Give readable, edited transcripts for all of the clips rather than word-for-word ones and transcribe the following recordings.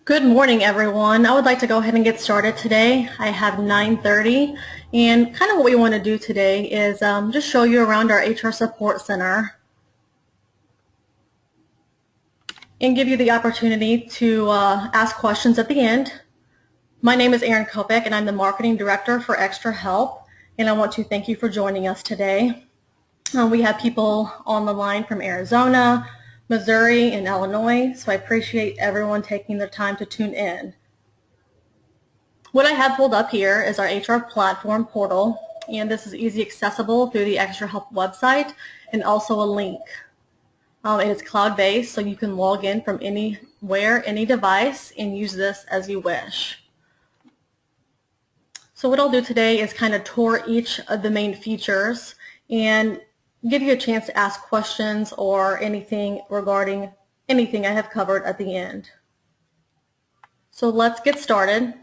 Good morning, everyone. I would like to go ahead and get started today. I have 9:30, and kind of what we want to do today is just show you around our HR Support Center and give you the opportunity to ask questions at the end. My name is Erin Kopek, and I'm the Marketing Director for Extra Help, and I want to thank you for joining us today. We have people on the line from Arizona, Missouri, and Illinois, so I appreciate everyone taking their time to tune in. What I have pulled up here is our HR platform portal, and this is easy accessible through the Extra Help website and also a link. It is cloud-based, so you can log in from anywhere, any device, and use this as you wish. So what I'll do today is kind of tour each of the main features and give you a chance to ask questions or anything regarding anything I have covered at the end. So let's get started.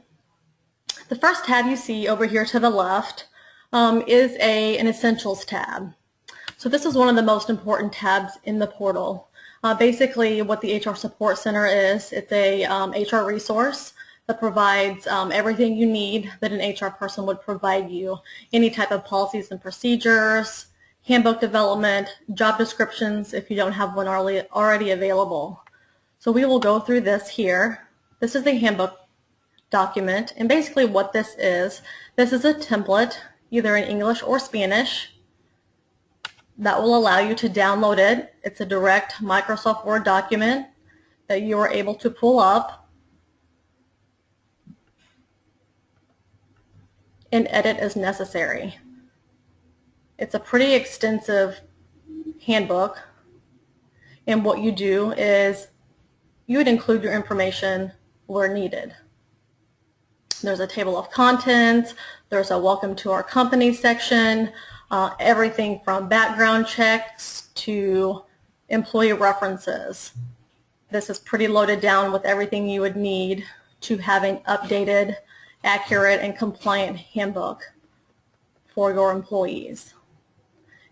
The first tab you see over here to the left is an Essentials tab. So this is one of the most important tabs in the portal. Basically what the HR Support Center is, it's a HR resource that provides everything you need that an HR person would provide you. Any type of policies and procedures, handbook development, job descriptions if you don't have one already available. So we will go through this here. This is the handbook document, and basically what this is a template, either in English or Spanish, that will allow you to download it. It's a direct Microsoft Word document that you are able to pull up and edit as necessary. It's a pretty extensive handbook, and what you do is you would include your information where needed. There's a table of contents, there's a welcome to our company section, everything from background checks to employee references. This is pretty loaded down with everything you would need to have an updated, accurate, and compliant handbook for your employees.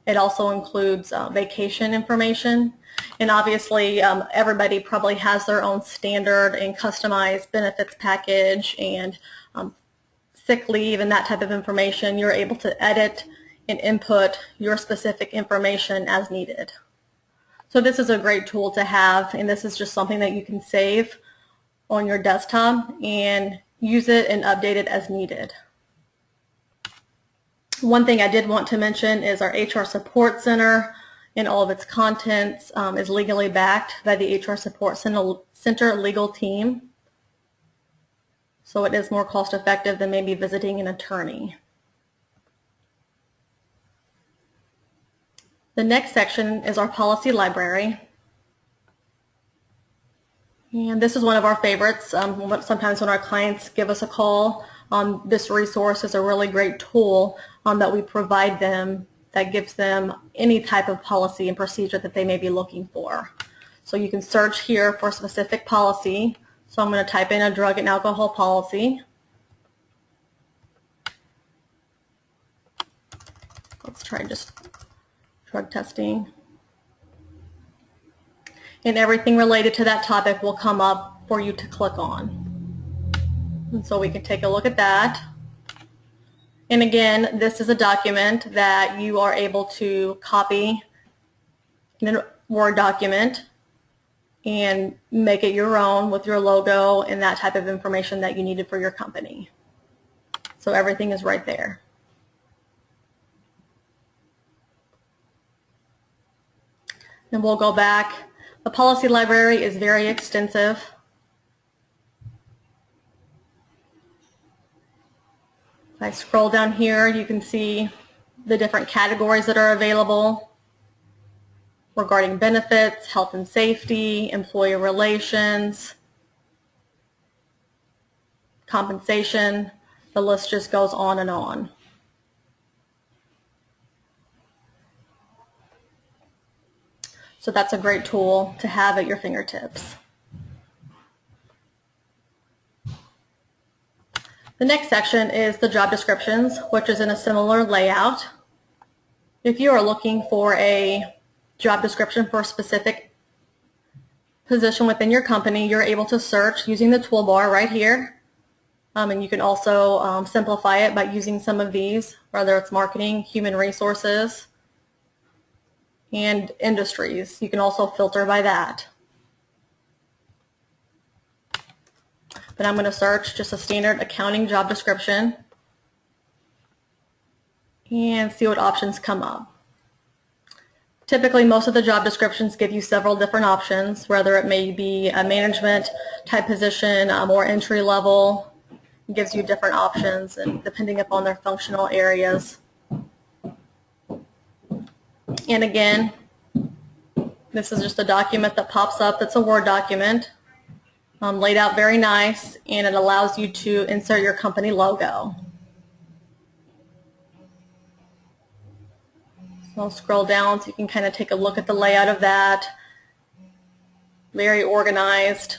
It also includes vacation information, and obviously everybody probably has their own standard and customized benefits package and sick leave and that type of information. You're able to edit and input your specific information as needed. So this is a great tool to have, and this is just something that you can save on your desktop and use it and update it as needed. One thing I did want to mention is our HR Support Center and all of its contents is legally backed by the HR Support Center legal team. So it is more cost effective than maybe visiting an attorney. The next section is our policy library. And this is one of our favorites. Sometimes when our clients give us a call, this resource is a really great tool that we provide them that gives them any type of policy and procedure that they may be looking for. So you can search here for a specific policy. So I'm going to type in a drug and alcohol policy. Let's try just drug testing. And everything related to that topic will come up for you to click on. And so we can take a look at that. And again, this is a document that you are able to copy in a Word document and make it your own with your logo and that type of information that you needed for your company. So everything is right there. And we'll go back. The policy library is very extensive. If I scroll down here, you can see the different categories that are available regarding benefits, health and safety, employee relations, compensation. The list just goes on and on. So that's a great tool to have at your fingertips. The next section is the job descriptions, which is in a similar layout. If you are looking for a job description for a specific position within your company, you're able to search using the toolbar right here. And you can also simplify it by using some of these, whether it's marketing, human resources, and industries. You can also filter by that. But I'm going to search just a standard accounting job description and see what options come up. Typically, most of the job descriptions give you several different options, whether it may be a management type position or entry level. It gives you different options, and depending upon their functional areas. And again, this is just a document that pops up. It's a Word document, laid out very nice, and it allows you to insert your company logo. So I'll scroll down so you can kind of take a look at the layout of that. Very organized.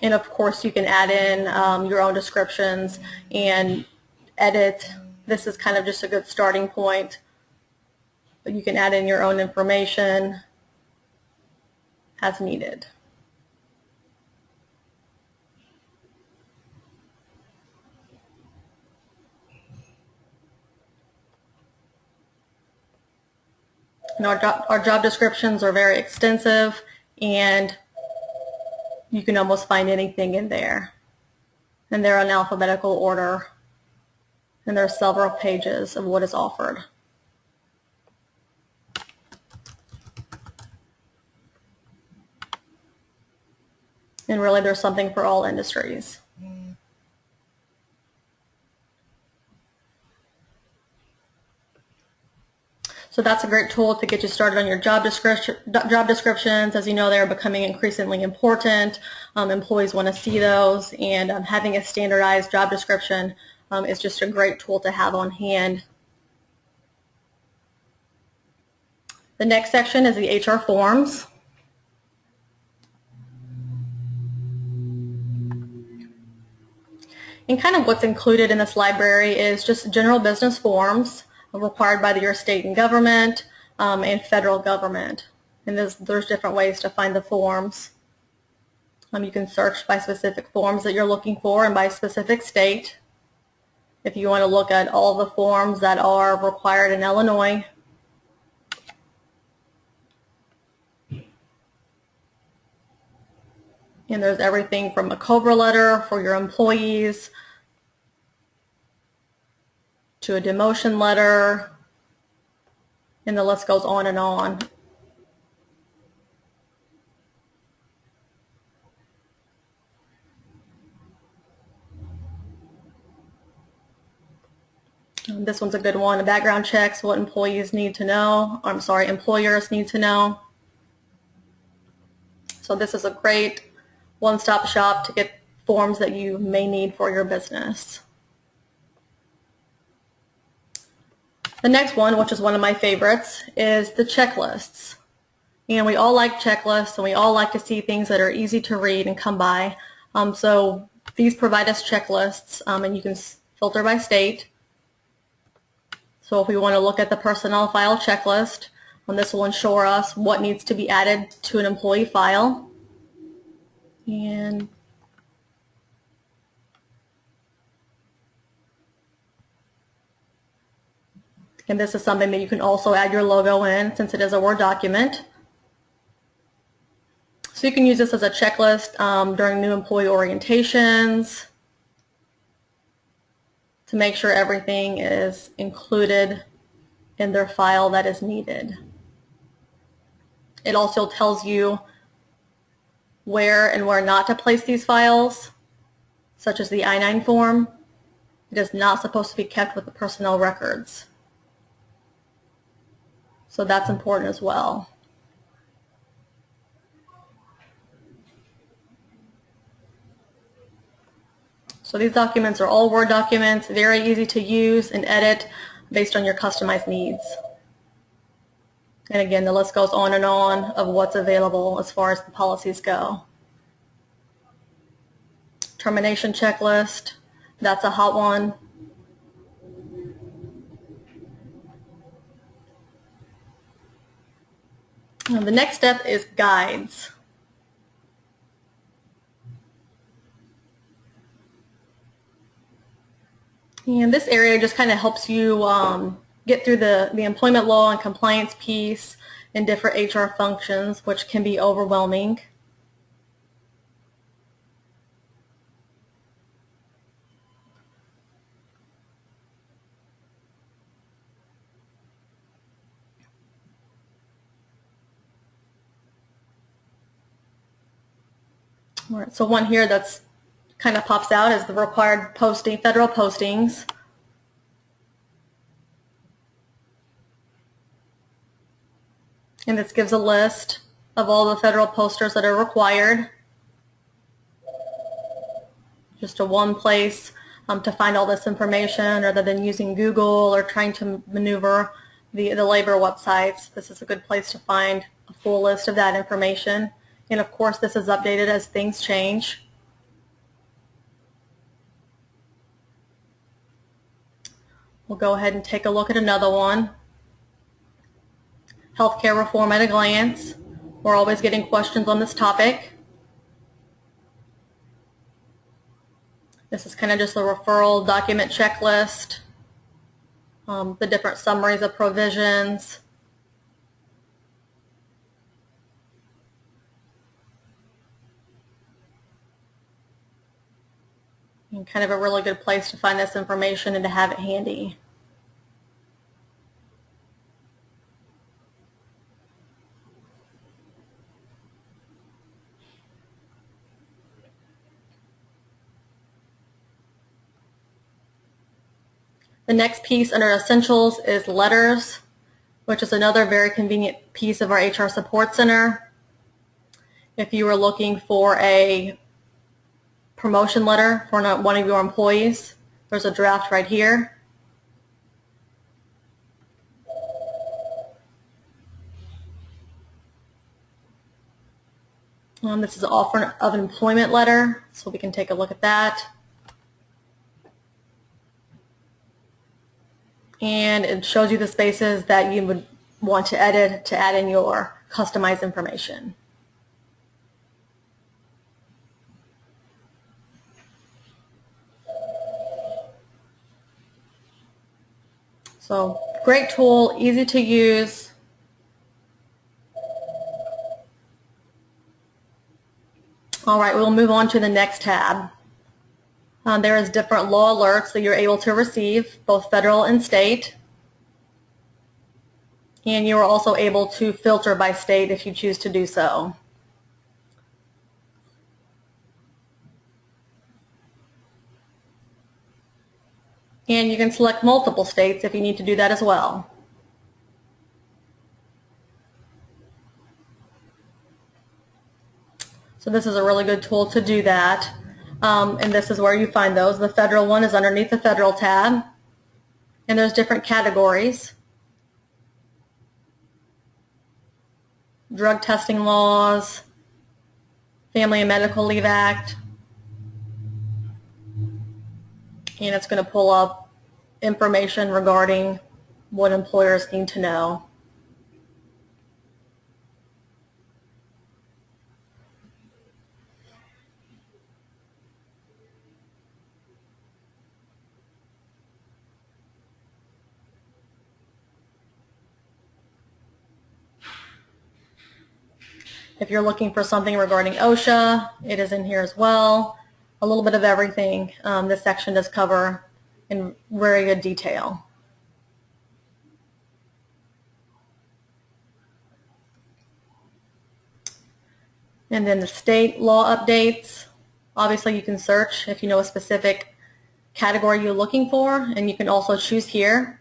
And of course you can add in your own descriptions and edit. This is kind of just a good starting point. But you can add in your own information as needed. And our job descriptions are very extensive, and you can almost find anything in there. And they're in alphabetical order, and there are several pages of what is offered. And really, there's something for all industries. So that's a great tool to get you started on your job descriptions. As you know, they're becoming increasingly important. Employees want to see those, and having a standardized job description is just a great tool to have on hand. The next section is the HR forms. And kind of what's included in this library is just general business forms required by your state and government and federal government. And there's different ways to find the forms. You can search by specific forms that you're looking for and by specific state. If you want to look at all the forms that are required in Illinois. And there's everything from a Cobra letter for your employees to a demotion letter, and the list goes on and on. This one's a good one. Background checks, what employers need to know. So this is a great one-stop shop to get forms that you may need for your business. The next one, which is one of my favorites, is the checklists. And we all like checklists, and we all like to see things that are easy to read and come by. So these provide us checklists, and you can filter by state. So if we want to look at the personnel file checklist, this will ensure us what needs to be added to an employee file. And this is something that you can also add your logo in, since it is a Word document. So you can use this as a checklist during new employee orientations to make sure everything is included in their file that is needed. It also tells you where and where not to place these files, such as the I-9 form. It is not supposed to be kept with the personnel records. So that's important as well. So these documents are all Word documents, very easy to use and edit based on your customized needs. And again, the list goes on and on of what's available as far as the policies go. Termination checklist, that's a hot one. Now, the next step is guides. And this area just kind of helps you get through the employment law and compliance piece and different HR functions, which can be overwhelming. All right, so one here that's kind of pops out is the required federal postings. And this gives a list of all the federal posters that are required. Just a one place to find all this information, rather than using Google or trying to maneuver the labor websites. This is a good place to find a full list of that information. And of course, this is updated as things change. We'll go ahead and take a look at another one. Healthcare reform at a glance. We're always getting questions on this topic. This is kind of just a referral document checklist, the different summaries of provisions. And kind of a really good place to find this information and to have it handy. The next piece under Essentials is letters, which is another very convenient piece of our HR Support Center. If you were looking for a promotion letter for one of your employees, there's a draft right here. This is an offer of an employment letter, so we can take a look at that. And it shows you the spaces that you would want to edit to add in your customized information. So great tool, easy to use. All right, we'll move on to the next tab. There is different law alerts that you're able to receive, both federal and state. And you are also able to filter by state if you choose to do so. And you can select multiple states if you need to do that as well. So this is a really good tool to do that. And this is where you find those. The federal one is underneath the federal tab. And there's different categories. Drug testing laws, Family and Medical Leave Act. And it's going to pull up information regarding what employers need to know. If you're looking for something regarding OSHA, it is in here as well. A little bit of everything this section does cover in very good detail. And then the state law updates. Obviously you can search if you know a specific category you're looking for, and you can also choose here.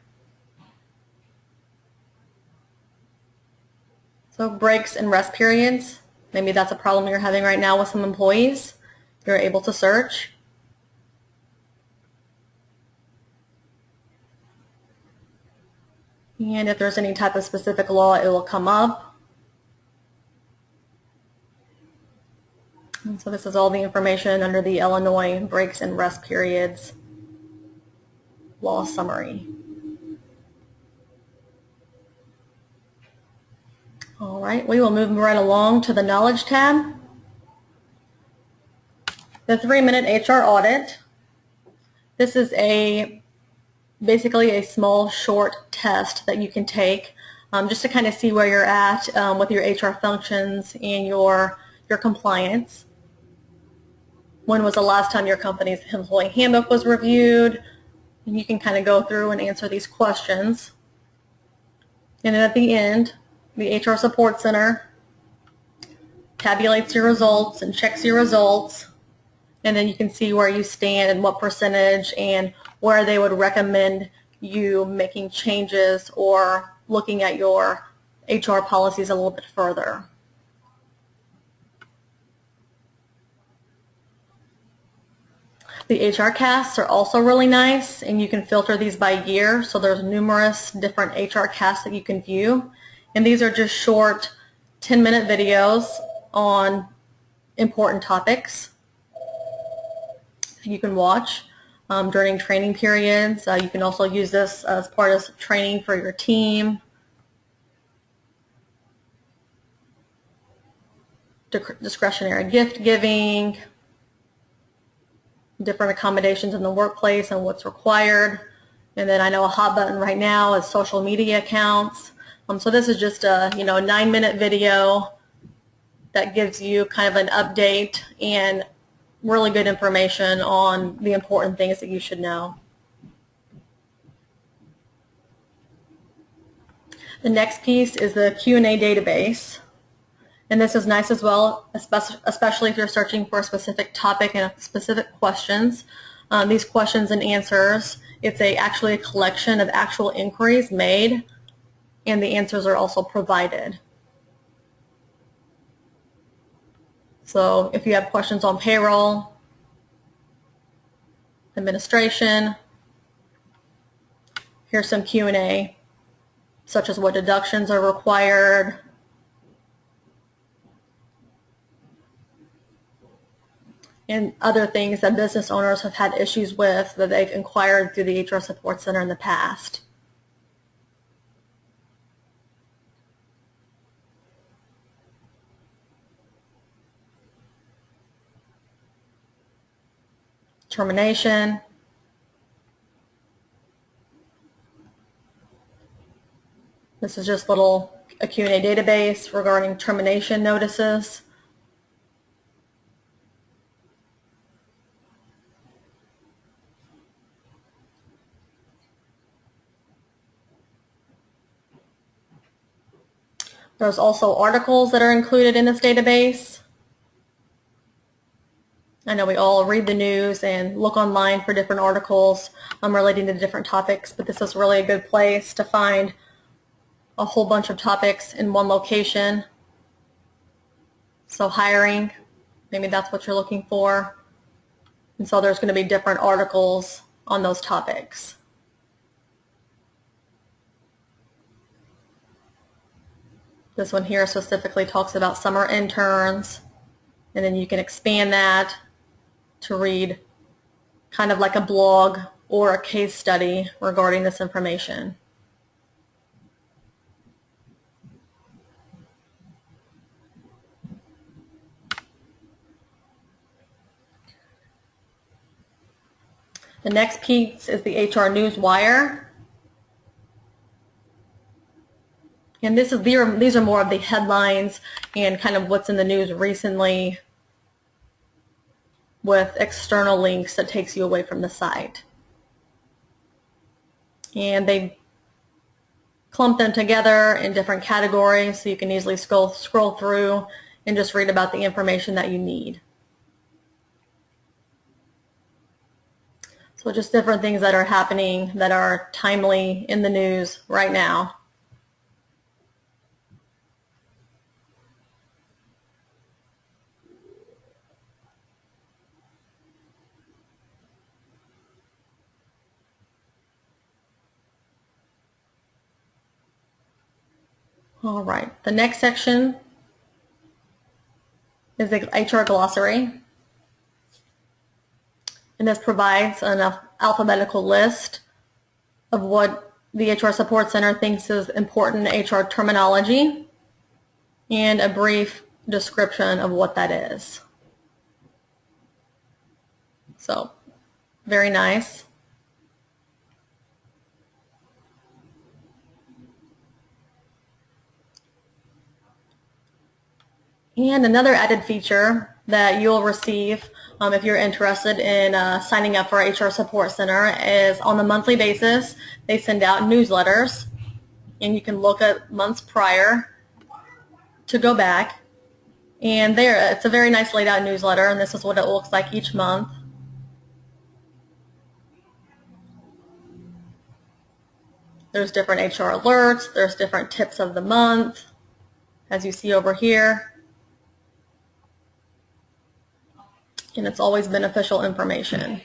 So breaks and rest periods. Maybe that's a problem you're having right now with some employees. You're able to search. And if there's any type of specific law, it will come up. And so this is all the information under the Illinois breaks and rest periods law summary. All right, we will move right along to the Knowledge tab. The 3-minute HR audit. This is basically a small, short test that you can take just to kind of see where you're at with your HR functions and your compliance. When was the last time your company's employee handbook was reviewed? And you can kind of go through and answer these questions. And then at the end, the HR Support Center tabulates your results and checks your results. And then you can see where you stand and what percentage and where they would recommend you making changes or looking at your HR policies a little bit further. The HRCasts are also really nice, and you can filter these by year, so there's numerous different HRCasts that you can view. And these are just short 10-minute videos on important topics you can watch during training periods. You can also use this as part of training for your team. Discretionary gift giving, different accommodations in the workplace and what's required. And then I know a hot button right now is social media accounts. So this is just a 9-minute video that gives you kind of an update and really good information on the important things that you should know. The next piece is the Q&A database. And this is nice as well, especially if you're searching for a specific topic and specific questions. These questions and answers, it's actually a collection of actual inquiries made, and the answers are also provided. So if you have questions on payroll, administration, here's some Q&A, such as what deductions are required, and other things that business owners have had issues with that they've inquired through the HR Support Center in the past. Termination. This is just a Q&A database regarding termination notices. There's also articles that are included in this database. I know we all read the news and look online for different articles relating to different topics, but this is really a good place to find a whole bunch of topics in one location. So hiring, maybe that's what you're looking for. And so there's going to be different articles on those topics. This one here specifically talks about summer interns, and then you can expand that to read kind of like a blog or a case study regarding this information. The next piece is the HR Newswire. And these are more of the headlines and kind of what's in the news recently with external links that takes you away from the site. And they clump them together in different categories so you can easily scroll through and just read about the information that you need. So just different things that are happening that are timely in the news right now. All right, the next section is the HR Glossary. And this provides an alphabetical list of what the HR Support Center thinks is important HR terminology. and a brief description of what that is. So, very nice. And another added feature that you'll receive if you're interested in signing up for our HR Support Center is on a monthly basis, they send out newsletters, and you can look at months prior to go back. And there, it's a very nice laid out newsletter, and this is what it looks like each month. There's different HR alerts, there's different tips of the month, as you see over here. And it's always beneficial information.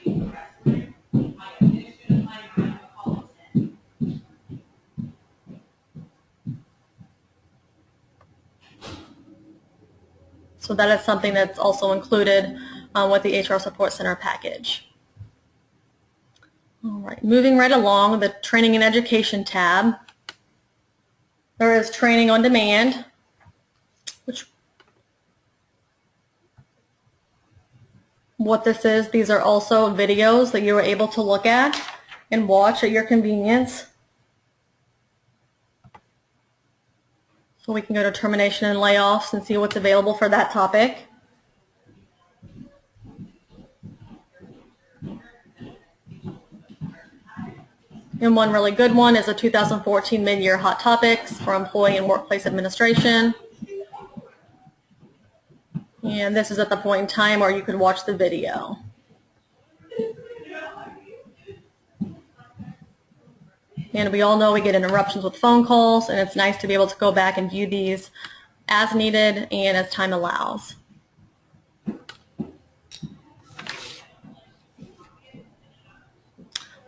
So that is something that's also included with the HR Support Center package. All right, moving right along, the Training and Education tab. There is Training on Demand, which what this is, these are also videos that you are able to look at and watch at your convenience. So we can go to termination and layoffs and see what's available for that topic. And one really good one is a 2014 Mid-Year Hot Topics for Employee and Workplace Administration. And this is at the point in time where you could watch the video. And we all know we get interruptions with phone calls, and it's nice to be able to go back and view these as needed and as time allows.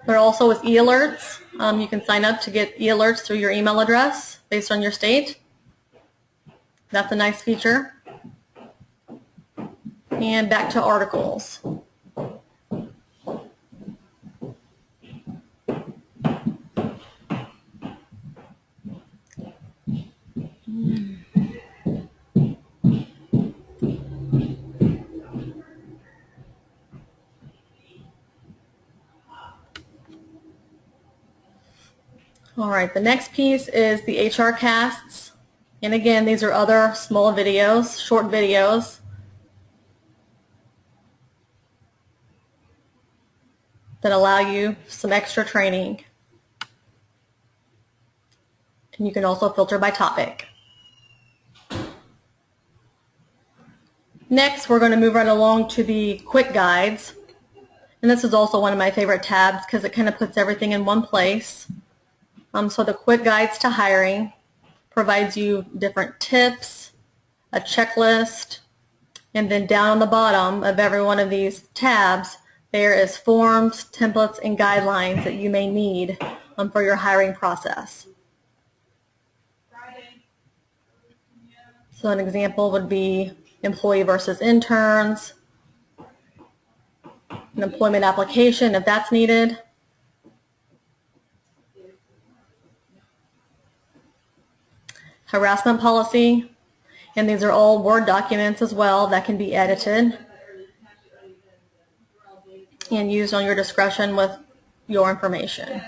There also is e-alerts. You can sign up to get e-alerts through your email address based on your state. That's a nice feature. And back to articles. All right, the next piece is the HRCasts. And again, these are other small videos, short videos that allow you some extra training. And you can also filter by topic. Next, we're going to move right along to the quick guides. And this is also one of my favorite tabs because it kind of puts everything in one place. So the quick guides to hiring provides you different tips, a checklist, and then down on the bottom of every one of these tabs, there is forms, templates, and guidelines that you may need for your hiring process. So an example would be employee versus interns, an employment application if that's needed, harassment policy, and these are all Word documents as well that can be edited and used on your discretion with your information.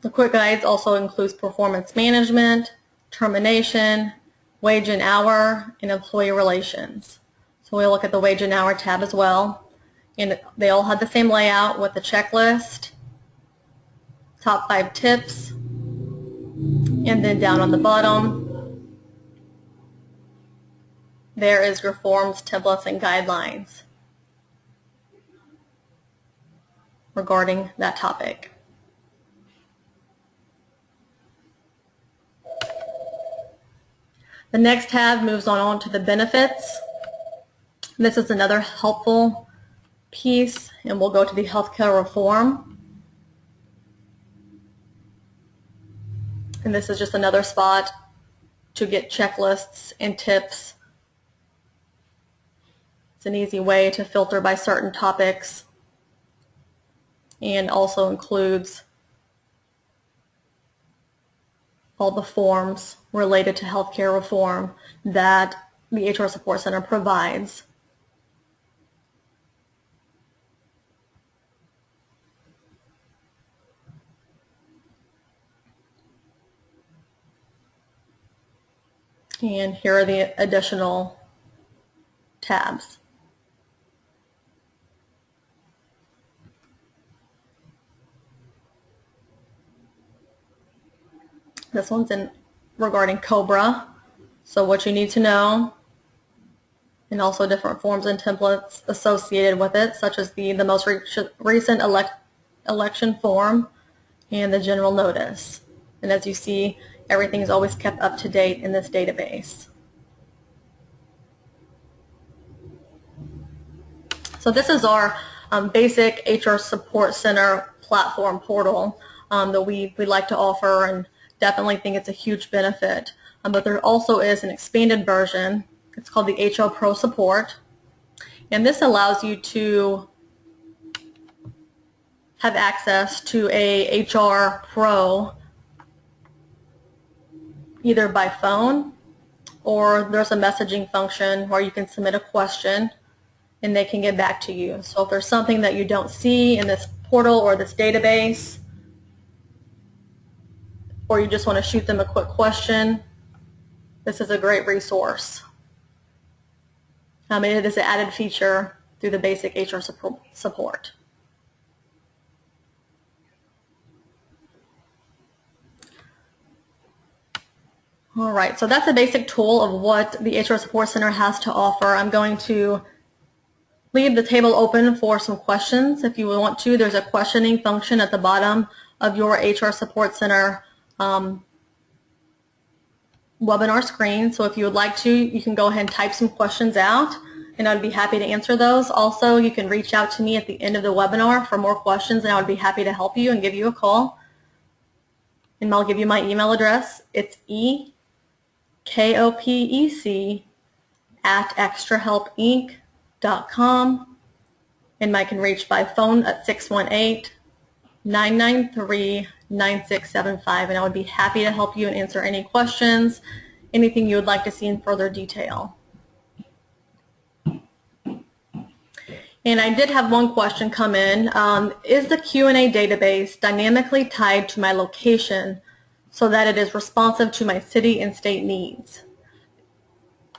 The quick guides also includes performance management, termination, wage and hour, and employee relations. So we'll look at the wage and hour tab as well. And they all have the same layout with the checklist, top 5 tips, and then down on the bottom, there is your forms, templates, and guidelines regarding that topic. The next tab moves on to the benefits. This is another helpful piece, and we'll go to the healthcare reform. And this is just another spot to get checklists and tips. And then down on the bottom, there is your forms, templates, and guidelines It's an easy way to filter by certain topics, and also includes all the forms related to healthcare reform that the HR Support Center provides. And here are the additional tabs. This one's in regarding Cobra, so what you need to know, and also different forms and templates associated with it, such as the most recent election form and the general notice. And as you see, everything is always kept up to date in this database. So this is our basic HR Support Center platform portal that we like to offer, and definitely think it's a huge benefit. But there also is an expanded version. It's called the HR Pro Support, and this allows you to have access to a HR Pro either by phone, or there's a messaging function where you can submit a question and they can get back to you. So if there's something that you don't see in this portal or this database, or you just want to shoot them a quick question, this is a great resource. It is an added feature through the basic HR support. All right, so that's a basic tool of what the HR Support Center has to offer. I'm going to leave the table open for some questions. If you want to, there's a questioning function at the bottom of your HR Support Center webinar screen. So if you would like to, you can go ahead and type some questions out, and I'd be happy to answer those. Also, you can reach out to me at the end of the webinar for more questions, and I would be happy to help you and give you a call. And I'll give you my email address. It's ekopec@extrahelpinc.com, and I can reach by phone at 618-993-9675, and I would be happy to help you and answer any questions, anything you would like to see in further detail. And I did have one question come in. Is the Q&A database dynamically tied to my location so that it is responsive to my city and state needs?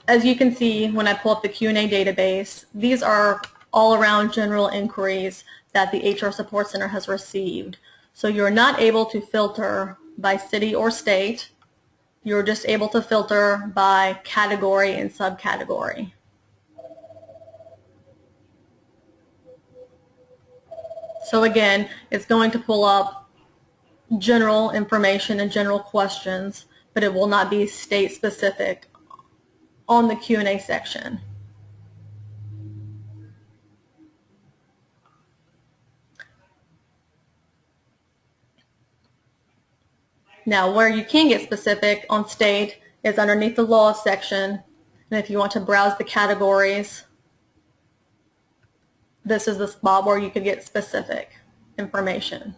As you can see, when I pull up the Q&A database, these are all around general inquiries that the HR Support Center has received. So you're not able to filter by city or state. You're just able to filter by category and subcategory. So again, it's going to pull up general information and general questions, but it will not be state specific on the Q&A section. Now, where you can get specific on state is underneath the law section, and if you want to browse the categories, this is the spot where you could get specific information.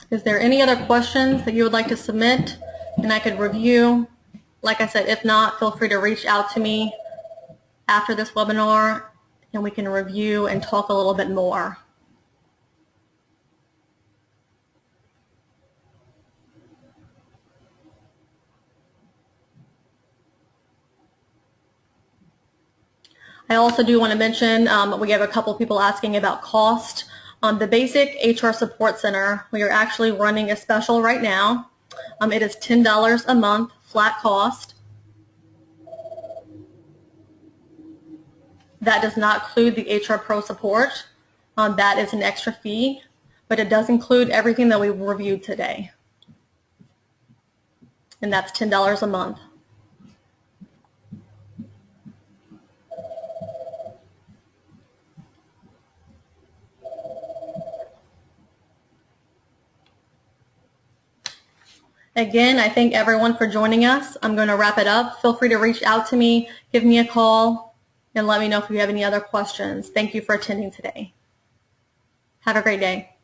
Is there any other questions that you would like to submit and I could review? Like I said, if not, feel free to reach out to me after this webinar and we can review and talk a little bit more. I also do want to mention we have a couple people asking about cost. The basic HR Support Center, we are actually running a special right now. It is $10 a month flat cost. That does not include the HR Pro support. That is an extra fee, but it does include everything that we reviewed today. and that's $10 a month. Again, I thank everyone for joining us. I'm going to wrap it up. Feel free to reach out to me, give me a call, and let me know if you have any other questions. Thank you for attending today. Have a great day.